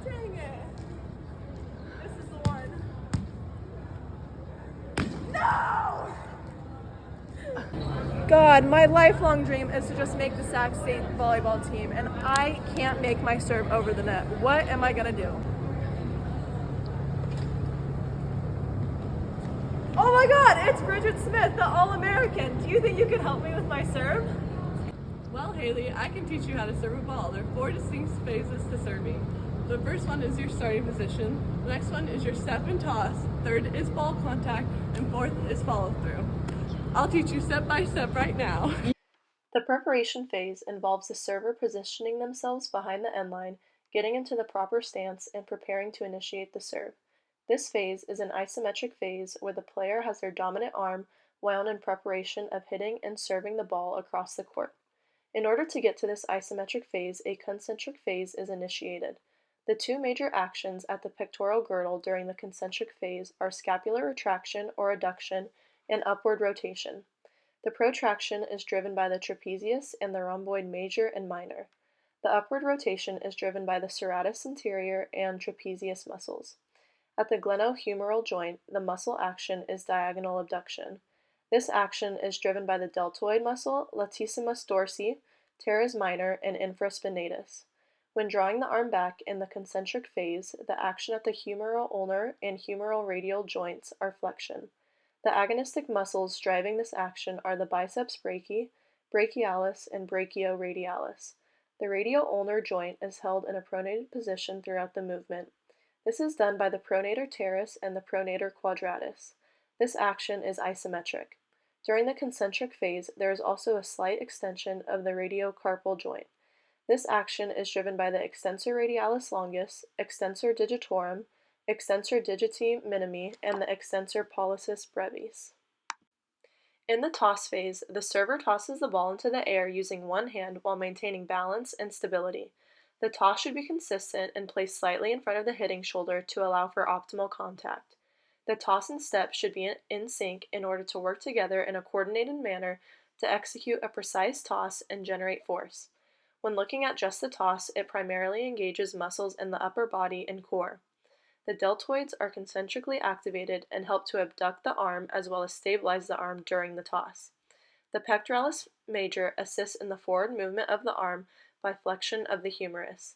Dang it. This is the one. No! God, my lifelong dream is to just make the Sac State volleyball team, and I can't make my serve over the net. What am I gonna do? Oh my God, it's Bridget Smith, the All-American. Do you think you could help me with my serve? Well, Haley, I can teach you how to serve a ball. There are 4 distinct phases to serving. The first one is your starting position. The next one is your step and toss. Third is ball contact. And fourth is follow through. I'll teach you step by step right now. The preparation phase involves the server positioning themselves behind the end line, getting into the proper stance, and preparing to initiate the serve. This phase is an isometric phase where the player has their dominant arm wound in preparation of hitting and serving the ball across the court. In order to get to this isometric phase, a concentric phase is initiated. The 2 major actions at the pectoral girdle during the concentric phase are scapular retraction or adduction and upward rotation. The protraction is driven by the trapezius and the rhomboid major and minor. The upward rotation is driven by the serratus anterior and trapezius muscles. At the glenohumeral joint, the muscle action is diagonal abduction. This action is driven by the deltoid muscle, latissimus dorsi, teres minor, and infraspinatus. When drawing the arm back in the concentric phase, the action at the humeral ulnar and humeral radial joints are flexion. The agonistic muscles driving this action are the biceps brachii, brachialis, and brachioradialis. The radial-ulnar joint is held in a pronated position throughout the movement. This is done by the pronator teres and the pronator quadratus. This action is isometric. During the concentric phase, there is also a slight extension of the radiocarpal joint. This action is driven by the extensor radialis longus, extensor digitorum, extensor digiti minimi, and the extensor pollicis brevis. In the toss phase, the server tosses the ball into the air using one hand while maintaining balance and stability. The toss should be consistent and placed slightly in front of the hitting shoulder to allow for optimal contact. The toss and step should be in sync in order to work together in a coordinated manner to execute a precise toss and generate force. When looking at just the toss, it primarily engages muscles in the upper body and core. The deltoids are concentrically activated and help to abduct the arm as well as stabilize the arm during the toss. The pectoralis major assists in the forward movement of the arm by flexion of the humerus.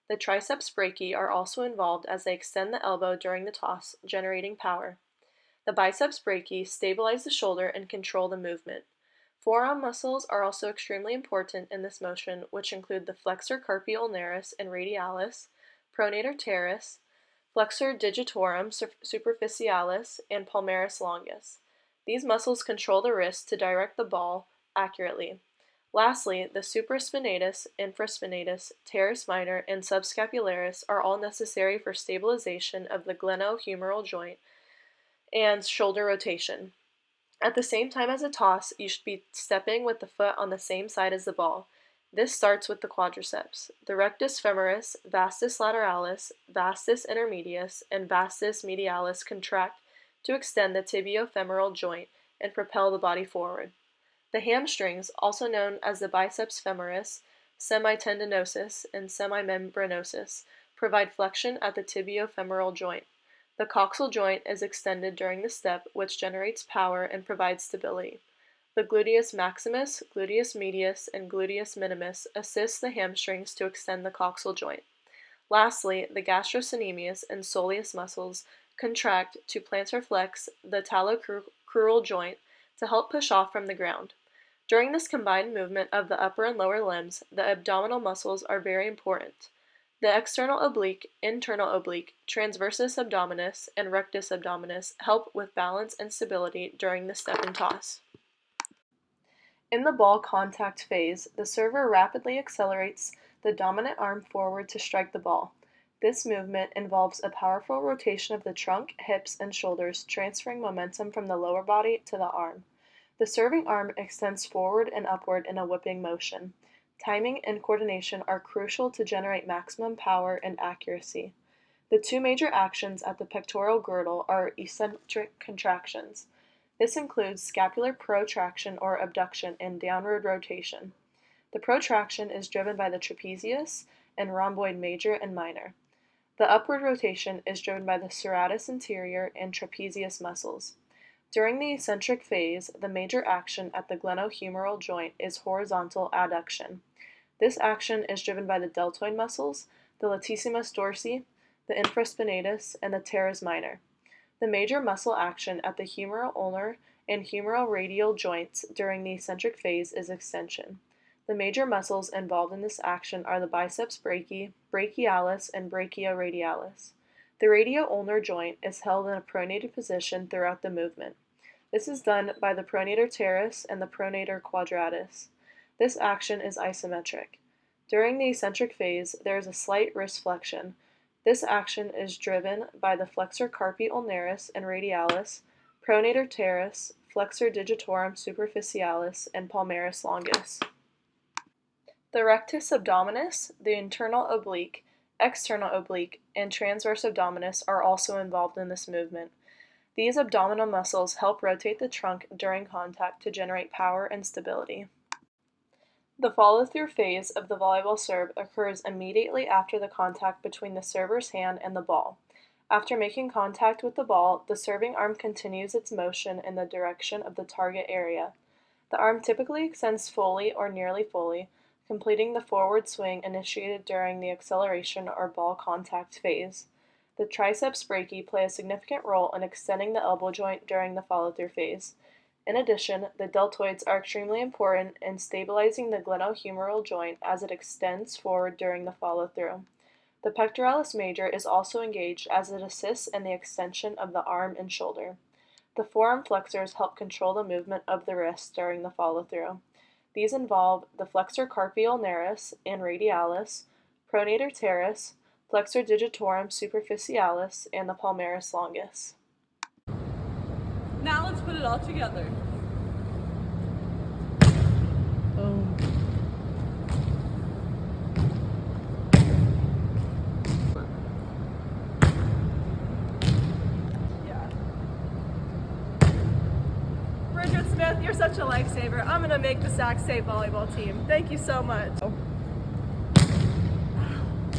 The triceps brachii are also involved as they extend the elbow during the toss, generating power. The biceps brachii stabilize the shoulder and control the movement. Forearm muscles are also extremely important in this motion, which include the flexor carpi ulnaris and radialis, pronator teres, flexor digitorum superficialis, and palmaris longus. These muscles control the wrist to direct the ball accurately. Lastly, the supraspinatus, infraspinatus, teres minor, and subscapularis are all necessary for stabilization of the glenohumeral joint and shoulder rotation. At the same time as a toss, you should be stepping with the foot on the same side as the ball. This starts with the quadriceps. The rectus femoris, vastus lateralis, vastus intermedius, and vastus medialis contract to extend the tibiofemoral joint and propel the body forward. The hamstrings, also known as the biceps femoris, semitendinosus, and semimembranosus, provide flexion at the tibiofemoral joint. The coxal joint is extended during the step, which generates power and provides stability. The gluteus maximus, gluteus medius, and gluteus minimus assist the hamstrings to extend the coxal joint. Lastly, the gastrocnemius and soleus muscles contract to plantar flex the talocrural joint to help push off from the ground. During this combined movement of the upper and lower limbs, the abdominal muscles are very important. The external oblique, internal oblique, transversus abdominis, and rectus abdominis help with balance and stability during the step and toss. In the ball contact phase, the server rapidly accelerates the dominant arm forward to strike the ball. This movement involves a powerful rotation of the trunk, hips, and shoulders, transferring momentum from the lower body to the arm. The serving arm extends forward and upward in a whipping motion. Timing and coordination are crucial to generate maximum power and accuracy. The 2 major actions at the pectoral girdle are eccentric contractions. This includes scapular protraction or abduction and downward rotation. The The protraction is driven by the trapezius and rhomboid major and minor. The upward rotation is driven by the serratus anterior and trapezius muscles. During the eccentric phase, the major action at the glenohumeral joint is horizontal adduction. This action is driven by the deltoid muscles, the latissimus dorsi, the infraspinatus, and the teres minor. The major muscle action at the humeral ulnar and humeral radial joints during the eccentric phase is extension. The major muscles involved in this action are the biceps brachii, brachialis, and brachioradialis. The radio-ulnar joint is held in a pronated position throughout the movement. This is done by the pronator teres and the pronator quadratus. This action is isometric. During the eccentric phase, there is a slight wrist flexion. This action is driven by the flexor carpi ulnaris and radialis, pronator teres, flexor digitorum superficialis, and palmaris longus. The rectus abdominis, the internal oblique, external oblique, and transverse abdominis are also involved in this movement. These abdominal muscles help rotate the trunk during contact to generate power and stability. The follow-through phase of the volleyball serve occurs immediately after the contact between the server's hand and the ball. After making contact with the ball, the serving arm continues its motion in the direction of the target area. The arm typically extends fully or nearly fully, completing the forward swing initiated during the acceleration or ball contact phase. The triceps brachii play a significant role in extending the elbow joint during the follow-through phase. In addition, the deltoids are extremely important in stabilizing the glenohumeral joint as it extends forward during the follow-through. The pectoralis major is also engaged as it assists in the extension of the arm and shoulder. The forearm flexors help control the movement of the wrist during the follow-through. These involve the flexor carpi ulnaris and radialis, pronator teres, flexor digitorum superficialis, and the palmaris longus. Now let's put it all together. Boom. Yeah. Bridget Smith, you're such a lifesaver. I'm going to make the Sac State volleyball team. Thank you so much.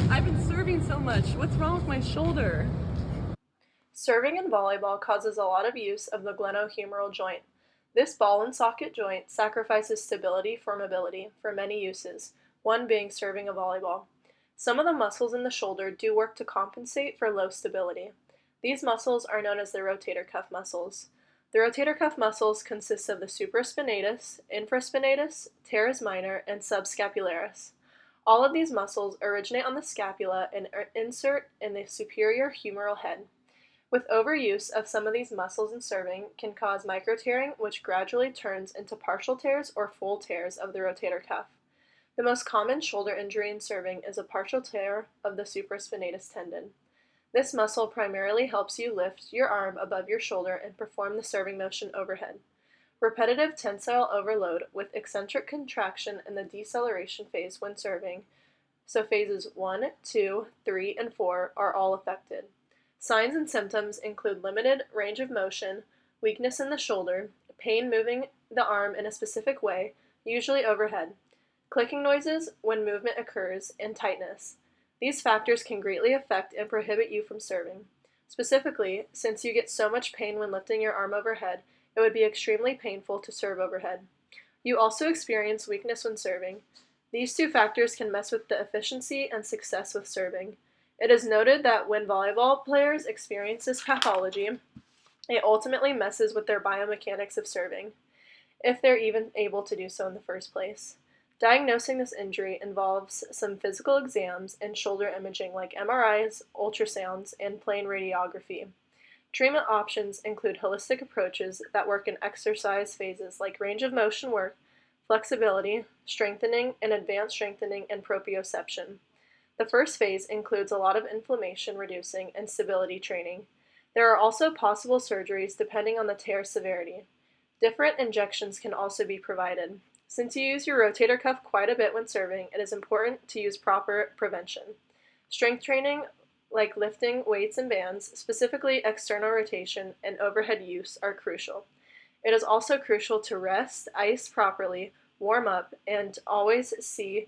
I've been serving so much. What's wrong with my shoulder? Serving in volleyball causes a lot of use of the glenohumeral joint. This ball and socket joint sacrifices stability for mobility for many uses, one being serving a volleyball. Some of the muscles in the shoulder do work to compensate for low stability. These muscles are known as the rotator cuff muscles. The rotator cuff muscles consist of the supraspinatus, infraspinatus, teres minor, and subscapularis. All of these muscles originate on the scapula and insert in the superior humeral head. With overuse of some of these muscles in serving can cause microtearing, which gradually turns into partial tears or full tears of the rotator cuff. The most common shoulder injury in serving is a partial tear of the supraspinatus tendon. This muscle primarily helps you lift your arm above your shoulder and perform the serving motion overhead. Repetitive tensile overload with eccentric contraction in the deceleration phase when serving, so phases 1, 2, 3, and 4 are all affected. Signs and symptoms include limited range of motion, weakness in the shoulder, pain moving the arm in a specific way, usually overhead, clicking noises when movement occurs, and tightness. These factors can greatly affect and prohibit you from serving. Specifically, since you get so much pain when lifting your arm overhead, it would be extremely painful to serve overhead. You also experience weakness when serving. These two factors can mess with the efficiency and success with serving. It is noted that when volleyball players experience this pathology, it ultimately messes with their biomechanics of serving, if they're even able to do so in the first place. Diagnosing this injury involves some physical exams and shoulder imaging like MRIs, ultrasounds, and plain radiography. Treatment options include holistic approaches that work in exercise phases like range of motion work, flexibility, strengthening, and advanced strengthening and proprioception. The first phase includes a lot of inflammation reducing and stability training. There are also possible surgeries depending on the tear severity. Different injections can also be provided. Since you use your rotator cuff quite a bit when serving, it is important to use proper prevention. Strength training, like lifting weights and bands, specifically external rotation and overhead use, are crucial. It is also crucial to rest, ice properly, warm up, and always see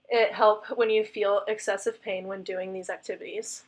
it help when you feel excessive pain when doing these activities.